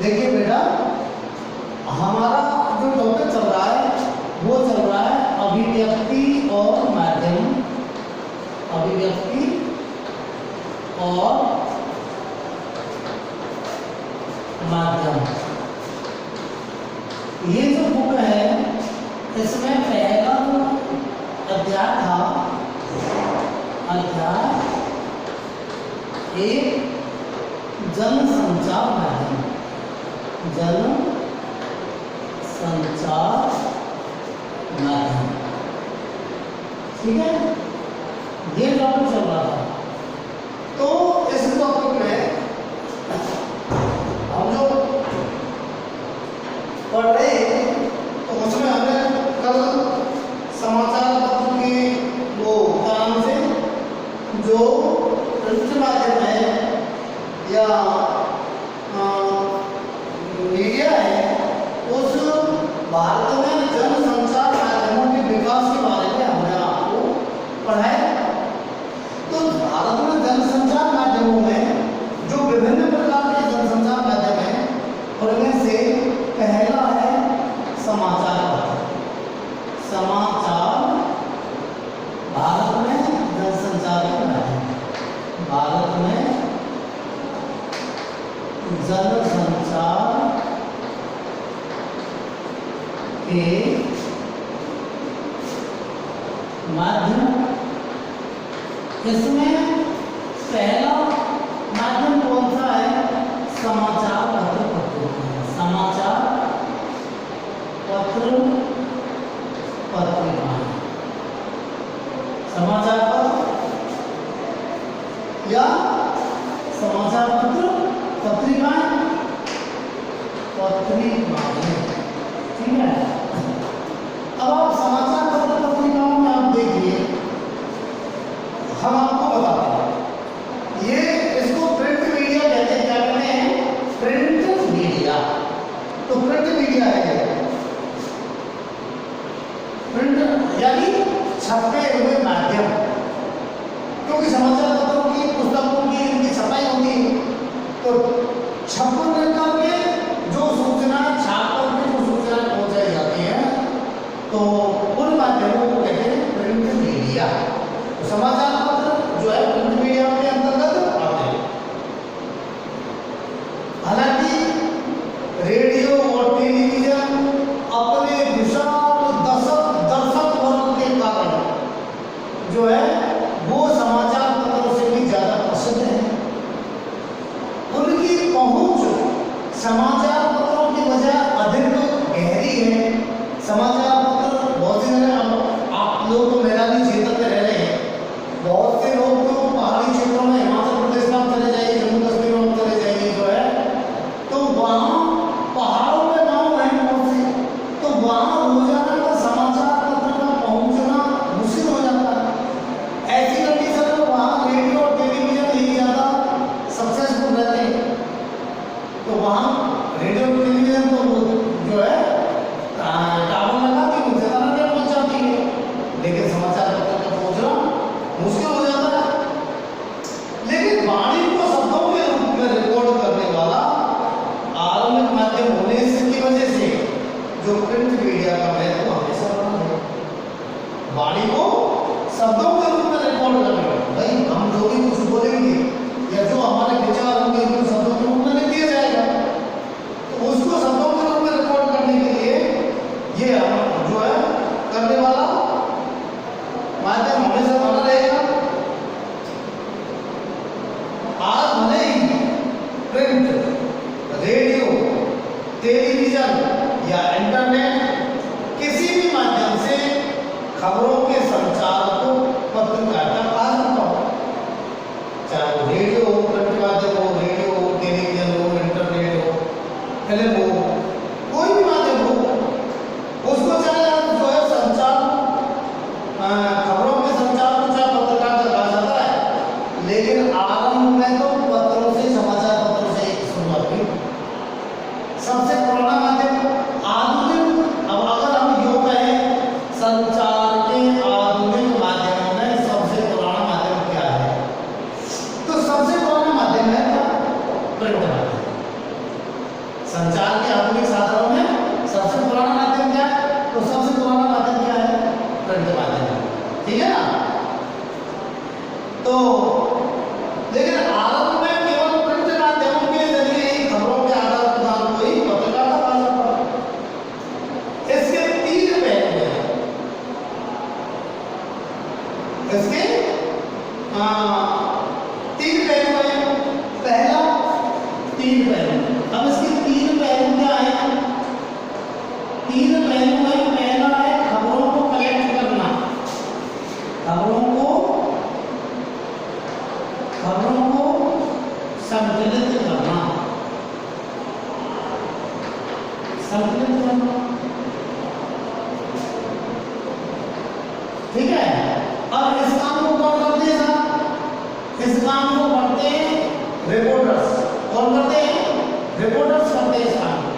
देखिए बेटा, हमारा जो टॉपिक चल रहा है वो चल रहा है अभिव्यक्ति और माध्यम, अभिव्यक्ति और माध्यम। ये जो बुक है इसमें पहला जो अध्याय था, अध्याय एक जनसंचार माध्यम, जनसंचार माध्यम, ठीक है, ये टॉपिक चल रहा था। तो इस टॉपिक में हम जो पढ़ रहे हैं तो उसमें हमें कल समाचार पत्र की वो काम से जो प्रिंट माध्यम है या मीडिया है, उस भारत में जनसंचार माध्यमों के विकास के बारे में हमने आपको पढ़ाया। तो भारत में जनसंचार माध्यमों में जो विभिन्न प्रकार के जनसंचार माध्यम हैं उनमें से पहला है समाचार पत्र। समाचार भारत में जनसंचार के माध्यम, भारत में जनसंचार के माध्यम। इसमें पहला माध्यम कौन सा है? समाचार पत्र पत्रिका, समाचार पत्र पत्रिका, समाचार पत्र या समाचार पत्र पत्रिकाएं, पत्रिकाएं, ठीक है। अब आप समाचार पत्र पत्रिकाओं में आप देखिए, हम आपको बताते हैं, ये इसको प्रिंट मीडिया कहते हैं। क्या कहते हैं? Print media. तो प्रिंट मीडिया है, प्रिंट यानी छपे हुए माध्यम, क्योंकि समाचार पत्रों की, पुस्तकों की इनकी छपाई होती है, तो छपन करके जो सूचनाएं, छाप करके जो सूचनाएं पहुंचाई जाती हैं, तो उन माध्यमों को कहते हैं प्रिंट मीडिया। तो समाचार पत्र जो है प्रिंट मीडिया के अंतर्गत आते हैं। हालांकि रेडियो और टेलीविजन अपने विशाल दर्शक वर्ग के कारण जो है वो समाचार पत्रों से भी ज्यादा प्रसिद्ध है। उनकी पहुंच समाचार पत्रों की वजह अधिक गहरी है। समाचार पत्र बहुत ही जगह, आप लोग तो मैदानी क्षेत्र में रह रहे हैं, बहुत से लोग तो पहाड़ी क्षेत्रों में, हिमाचल प्रदेश में आप चले जाइए, जम्मू कश्मीर में चले जाइए जो है, तो वहाँ पहाड़ों में गाँव हैं बहुत से, तो वहाँ रोजाना का समाचार पत्र का पहुँचना मुश्किल हो जाता है। ऐसी कंडीशन में वहाँ रेडियो और टेलीविजन ही ज़्यादा सक्सेसफुल रहते हैं। तो वहाँ रेडियो और टेलीविजन तो जो है टावर लगा के उनसे तरह पहुँच जाती है, लेकिन समाचार पत्र का पहुँचना मुश्किल हो जाता है। लेकिन वाणी को शब्दों के रूप में रिकॉर्ड करने वाला आधुनिक माध्यम होने की वजह से जो प्रिंट मीडिया का महत्व हमेशा रहा है। वाणी को शब्दों के रूप में रिकॉर्ड करने वाला, भाई हम जो भी कुछ बोलेंगे या जो हमारे विचार होंगे उनको शब्दों के रूप में लिख दिया जाएगा, तो उसको शब्दों के रूप में रिकॉर्ड करने के लिए ये जो है करने वाला माध्यम हमेशा बना रहेगा। आज भले ही प्रिंट, रेडियो, टेलीविजन या इंटरनेट किसी भी माध्यम से खबरों के संचार को पत्रकारिता कहा जाता हो, चाहे वो रेडियो हो, प्रिंट माध्यम हो, रेडियो हो, टेलीविजन हो, इंटरनेट हो, फिल्म हो, कोई भी माध्यम हो, उसको चाहे जो है संचार, खबरों के संचार को चाहे पत्रकारिता कहा जाता है। लेकिन आरंभ में तो पत्रों से, समाचार पत्रों से शुरुआत हुई। सबसे पुराना माध्यम आधुनिक, अब अगर हम योग कहें संचार के संचार के आधुनिक साधनों में सबसे पुराना माध्यम क्या है? तो सबसे पुराना माध्यम क्या है? प्रिंट माध्यम। ठीक है ना? तो लेकिन आरंभ में केवल प्रिंट माध्यमों के जरिए ही खबरों के आदान प्रदान को ही पत्रकारिता कहा जाता है। इसके तीन पहलू हैं। इसके तीन पहलू हैं। पहला तीन पहलू। अब इसके तीन पहलू क्या है? तीन पहलू है। पहला है खबरों को कलेक्ट करना, खबरों को संकलित करना, संकलित करना। ठीक है। अब इस काम को कौन करते हैं? इस काम को करते हैं रिपोर्टर्स। कौन करते हैं? रिपोर्टर्स करते हैं इस काम को।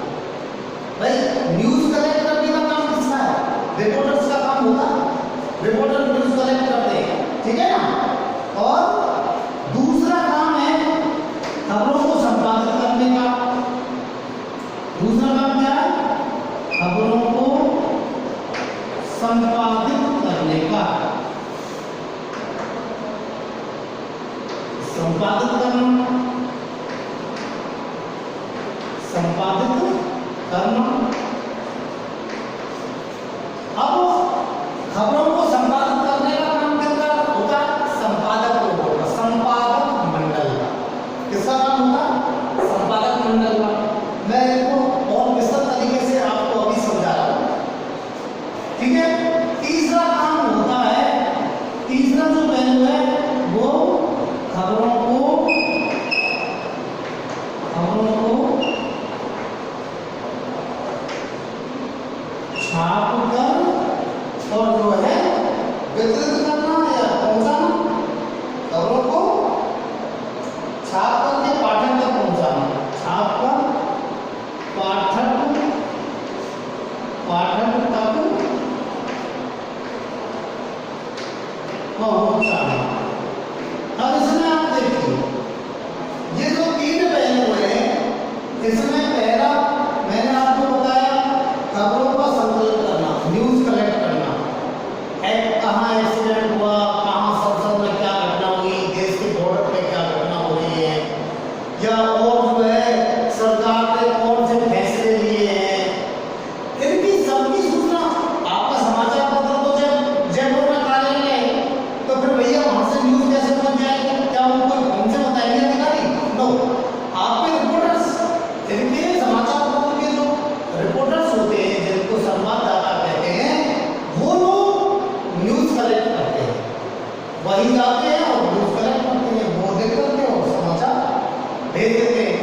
भाई न्यूज कलेक्ट करने का काम किसका है? रिपोर्टर्स का काम होता है। रिपोर्टर न्यूज कलेक्ट करते हैं। ठीक है ना? और दूसरा काम है खबरों को संपादित करने का। दूसरा काम क्या है? खबरों को संपादित करने का। संपादित करना, संपादित करना। अब खबरों को संपादित करने का काम किसका होता है? संपादक को होगा, संपादक मंडल का। किसका काम होता? संपादक मंडल का। मैं इसको और विस्तृत तरीके से आपको अभी समझा रहा हूं। ठीक है। तीसरा काम होता है, तीसरा जो पहलू है वो खबरों को छाप कर और जो है वितरित करना या पहुंचाना। खबरों को छाप करके पाठक तक पहुंचाना। छाप कर पाठक तक पहुंचाना। अब इसमें आप देखिए ये जो तीन पहलू हैं, इसमें पहला मैंने आपको बताया खबरों का संकलन करना, न्यूज कलेक्ट करना। कहाँ एक्सीडेंट हुआ, कहाँ संसद में क्या घटना हुई, देश के बॉर्डर पे क्या घटना हो रही है, या और जो है सरकार ने कौन से फैसले लिए हैं, इनकी सबकी सूचना आपका समाचार पत्र तो जब जयपुर में कार्यालय है तो फिर भैया वहां से न्यूज कैसे पहुंच जाएगी? क्या उनको हमसे बताएंगे अधिकारी? नो, आपके रिपोर्टर्स, इनके समाचार पत्र के जो रिपोर्टर्स होते हैं जिनको संवाददाता कहते हैं, वो लोग न्यूज कलेक्ट करते हैं। वही जाते हैं और न्यूज कलेक्ट करते हैं, वो देख करके और समाचार भेज देते हैं।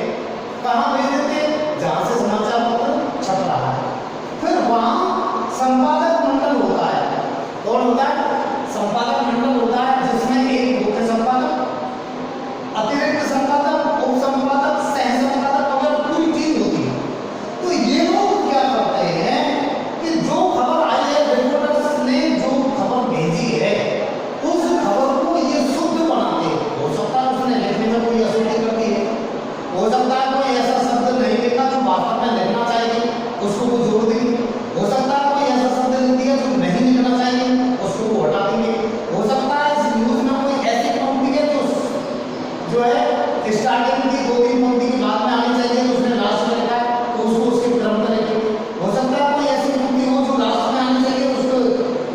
कहाँ भेज देते हैं? जहाँ से समाचार पत्र छप रहा है। फिर वहाँ संपादक मंडल होता है। कौन होता है? संपादक मंडल होता है जिसमें एक मुख्य संपादक, अतिरिक्त संपादक, उप संपादक, सह संपादक वगैरह पूरी टीम होती है। तो ये लोग क्या करते हैं कि जो खबर आई है, रिपोर्टर्स ने जो खबर भेजी है, उस खबर को ये शुद्ध बनाते हैं। हो सकता है उसने लिखने में कोई अशुद्धि कर दी है, हो सकता है कोई ऐसा शब्द नहीं लिखा जो वास्तव में लिखना चाहिए, उसको वो जोड़ देंगे। हो सकता है कोई ऐसा शब्द लिख दिया जो नहीं लिखना चाहिए, उसको वो हटा देंगे। हो सकता है इस न्यूज में कोई ऐसी पंक्ति है जो है स्टार्टिंग की 2-3 पंक्ति की बाद में आनी चाहिए, तो उसने लास्ट में लिखा है तो उसको उसके क्रम में लिखेंगे। हो सकता है कोई ऐसी पंक्ति हो जो लास्ट में आनी चाहिए, उसको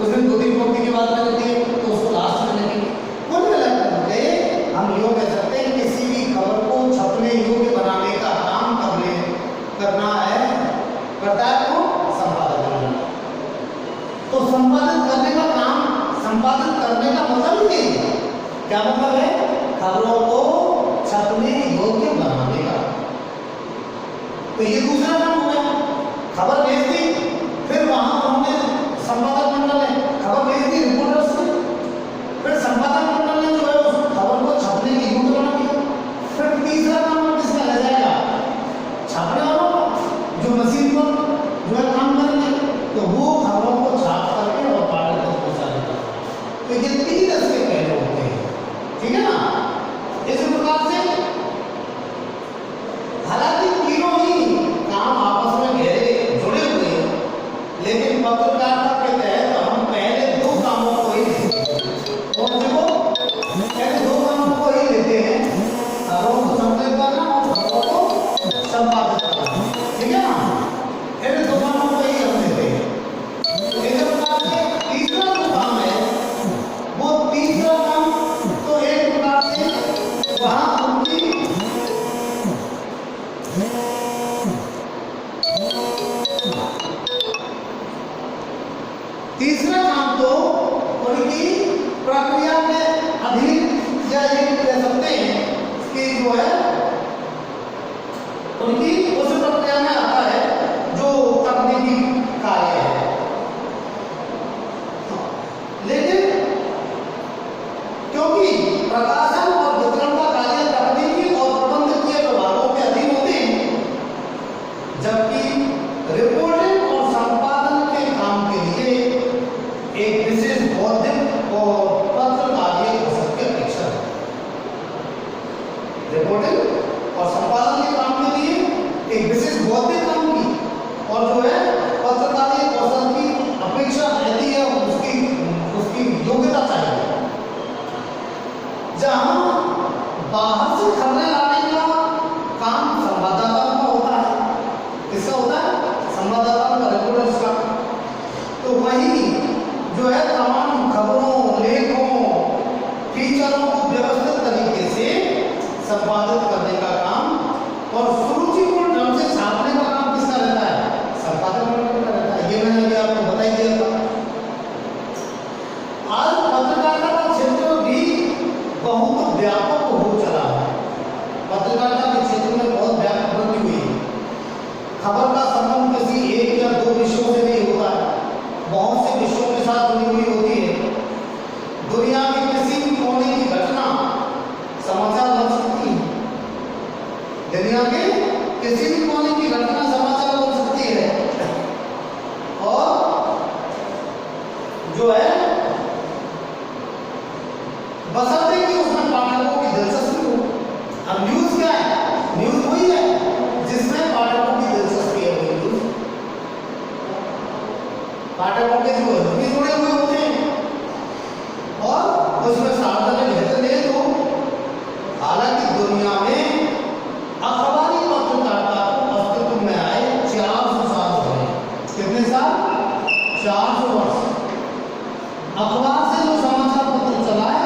उसने 2-3 पंक्ति के बाद में लिख दिए तो उसको लास्ट में लिखेंगे। कुल मिलाकर हम यूँ कह सकते हैं किसी भी खबर को छपने योग्य बनाने का काम करना है, करता है वो संपादक मंडल। तो संपादित करने का काम, संपादित करने का मतलब ये क्या मतलब है? खबरों को छपने योग्य बनाने का। तो ये दूसरा काम हो गया। खबर भेज दी, फिर वहां उन्होंने संपादक मंडल ने खबर भेज दी रिपोर्टर्स को, फिर संपादक मंडल ने जो है उस खबर को छपने की योग्य बना दिया। फिर तीसरा काम किसका रह जाएगा? छापने वालों का, जो मशीन पर जो है काम करेंगे, तो वो खबरों को छाप करके और पाठक तक पहुंचा देगा। तो ये तीन इसके पहलू होते हैं। ठीक है ना? इस प्रकार से हालांकि तीनों ही तीसरा काम तो उनकी प्रक्रिया के अधीन या ये कह सकते हैं कि जो है उनकी उस प्रक्रिया में आता है जो तकनीकी कार्य है। लेकिन क्योंकि प्रकाशन और वितरण का कार्य तकनीकी और प्रबंधकीय विभागों के अधीन होते हैं, जबकि रिपोर्टिंग और संपादन के काम के लिए एक विशेष बौद्धिक और पत्र कार्य औसत की अपेक्षा है। रिपोर्टिंग और संपादन के काम के लिए एक विशेष बौद्धिक काम की और जो है पत्रकारिता कौशल की अपेक्षा रहती है, उसकी योग्यता चाहिए। जहां बाहर से खबरें लाने का काम संवाददाताओं का होता है। किसका होता है? संवाददाताओं का, रिपोर्टर्स का। तो वही जो है तमाम खबरों, लेखों, फीचरों को व्यवस्थित तरीके से संपादित करने का काम और सुरुचिपूर्ण ढंग से छापने का काम किसका रहता है? संपादक का रहता है। ये मैंने अभी आपको बता ही दिया था। आज पत्रकारिता का क्षेत्र भी बहुत व्यापक हो चला है। पत्रकारिता के क्षेत्र में बहुत व्यापक वृद्धि हुई है। खबर का संबंध किसी एक या दो विषयों से नहीं होता है, बहुत से विषयों के साथ जुड़ी हुई होती है। दुनिया के किसी भी कोने की घटना समाचार बन सकती है। दुनिया के किसी भी कोने की घटना समाचार बन सकती है और जो है बशर्ते कि उसमें पाठकों की दिलचस्पी हो। अब न्यूज क्या है? न्यूज वही है जिसमें पाठकों की दिलचस्पी है। वही न्यूज पाठकों के जो भी जुड़े हुए होते हैं और उसमें सार्वजनिक हित ले तो। हालांकि दुनिया में अखबारी पत्रकारिता को अस्तित्व में आए 400 साल हो गए। कितने साल? 400 वर्ष। अखबार से जो समाचार पत्र चला है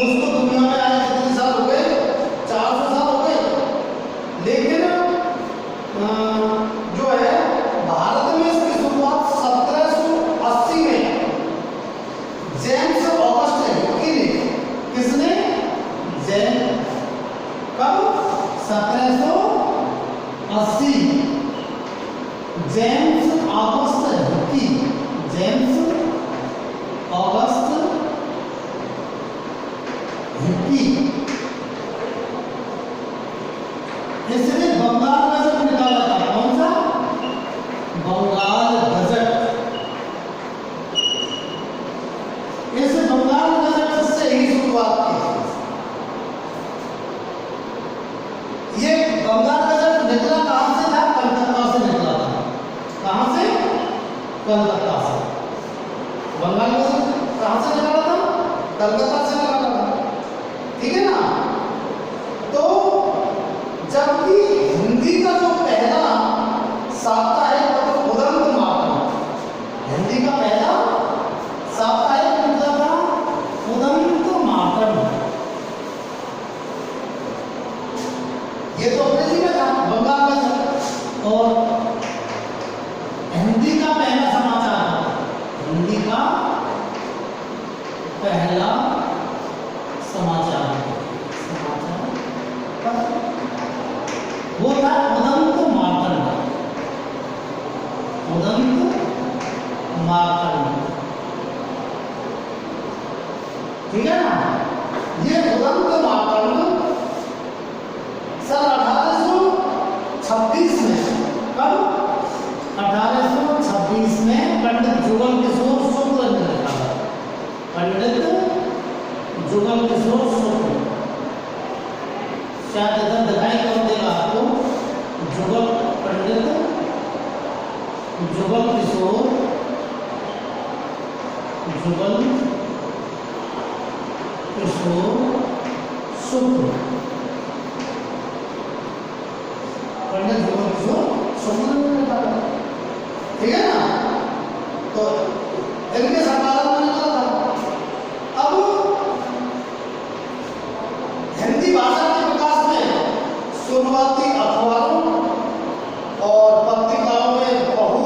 उसको दुनिया में आए कितने साल हो गए? 400 साल हो गए। लेकिन जो है भारत में इसकी शुरुआत 1780 में जेम्स ऑगस्ट ने। किसने? कब? 1780। जेम्स ऑगस्ट की। जेम्स ऑगस्ट की इसने बंगाल गजट निकाला था। कौन सा? बंगाल गजट। इस बंगाल गजट से ही शुरुआत की। ये बंगाल गजट निकला कहां से था? कलकत्ता से निकला था। कहां से? कलकत्ता से। बंगाल गजट कहां से निकला था? कलकत्ता से निकला था। ठीक है ना? तो जबकि हिंदी का जो पहला साप्ताहिक पत्र उदंत मातम, हिंदी का पहला साप्ताहिक निकला था उदंत मातम। ये तो अंग्रेजी में था, बंगाल में। और हिंदी का पहला समाचार, हिंदी का पहला समाचार वो था उदंत मातम। उदंत मातम। ठीक है ना? ये उदंत मातम सन 1826 में। कब? 1826 में पंडित जुगल किशोर शुक्ल ने लिखा था। पंडित जुगल किशोर शुक्ल, शायद इधर दिखाई कौन देगा आपको? जुगल, पंडित जुगल किशोर, जुगल किशोर शुक्ल, पंडित जुगल किशोर शुक्ल ने लिखा था। ठीक है ना? तो इनके संपादन में निकला था। अब हिंदी भाषा के विकास में शुरुआती अखबारों और पत्रिकाओं में बहुत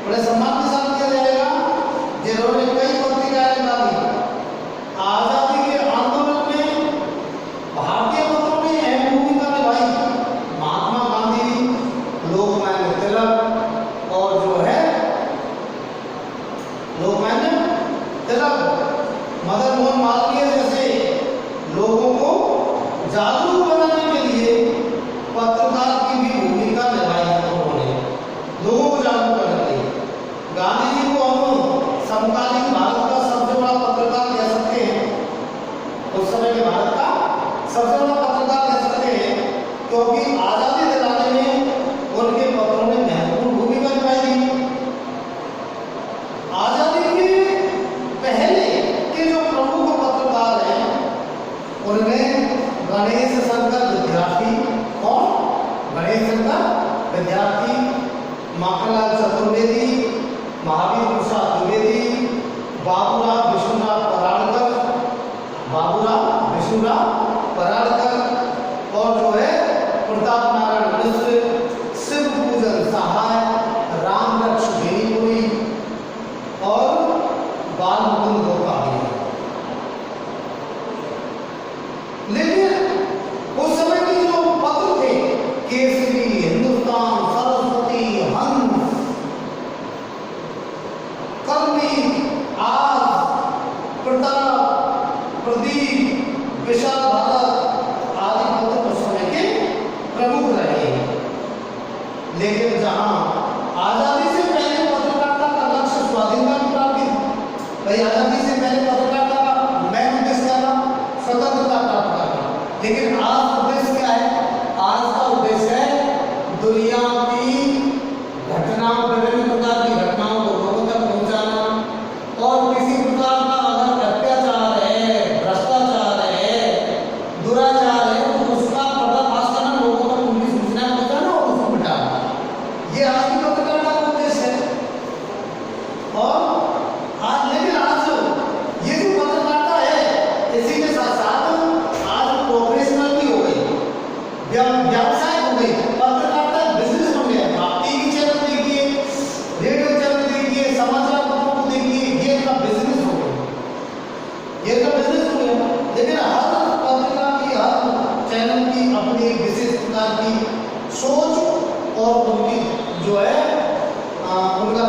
बड़े सम्मान के साथ किया जाएगा। जिन्होंने कई पत्रिकाएं निकाली आजादी के आंदोलन में, भारतीय पत्रों ने अहम भूमिका निभाई। महात्मा गांधी, लोकमान्य तिलक और जो है लोकमान्य तिलक, मदन मोहन मालवीय जैसे लोगों को जागरूक बनाने के लिए पत्रकार की भी भूमिका निभाई उन्होंने, लोगों को जागरूक करने के लिए। गांधी जी को हम समकालीन भारत का सबसे बड़ा पत्रकार कह सकते हैं, उस समय के भारत का सबसे बड़ा पत्रकार कह सकते हैं, क्योंकि आजादी दिलाने में उनके पत्रों ने महत्वपूर्ण भूमिका निभाई थी। आजादी के पहले के जो प्रमुख पत्रकार हैं उनमें गणेश शंकर विद्यार्थी, कौन? गणेश शंकर विद्यार्थी, माखनलाल चतुर्वेदी, महावीर प्रसाद द्विवेदी, बाबूराव विष्णुराव पराड़कर, बाबूराव विष्णुराव पराड़कर और जो है प्रताप नारायण मिश्र, शिव पूजन सहाय, रामलक्ष्मण बेनीपुरी और बाल मुकुंद गोपाल। लेकिन उस समय के जो पत्र थे, केसरी, हिंदुस्तान, सरस्वती, हंस, कर्मी, आज, प्रताप, प्रदीप, विशाल भारत आदि पत्र उस समय के प्रमुख रहे। लेकिन जहां आजादी से पहले पत्रकारिता का लक्ष्य स्वाधीनता की प्राप्ति थी, भाई आजादी से पहले पत्रकारिता का मेन उद्देश्य क्या था? स्वतंत्रता प्राप्त करना। लेकिन आज उद्देश्य क्या है? आज का उद्देश्य है दुनिया की घटनाओं, विभिन्न प्रकार की घटनाओं को लोगों तक पहुंचाना, और किसी प्रकार का अगर अत्याचार है, भ्रष्टाचार है, दुराचार है तो उसका पर्दाफाश करना, लोगों तक उनकी सूचना पहुंचाना और उसको मिटाना, ये आज की पत्रकारिता का उद्देश्य है। और आज लेकिन आज ये जो पत्रकारिता है, इसी के साथ साथ आज प्रोफेशनल भी हो गई, व्यवसाय हो गई, पत्रकारिता बिजनेस बन गया। आप टीवी चैनल देखिए, रेडियो चैनल देखिए, समाचार पत्रों को देखिए, ये इनका बिजनेस हो गया, ये इनका बिजनेस हो गया। लेकिन हर पत्रिका की, हर चैनल की अपनी एक विशेष प्रकार की सोच और उनकी जो है उनका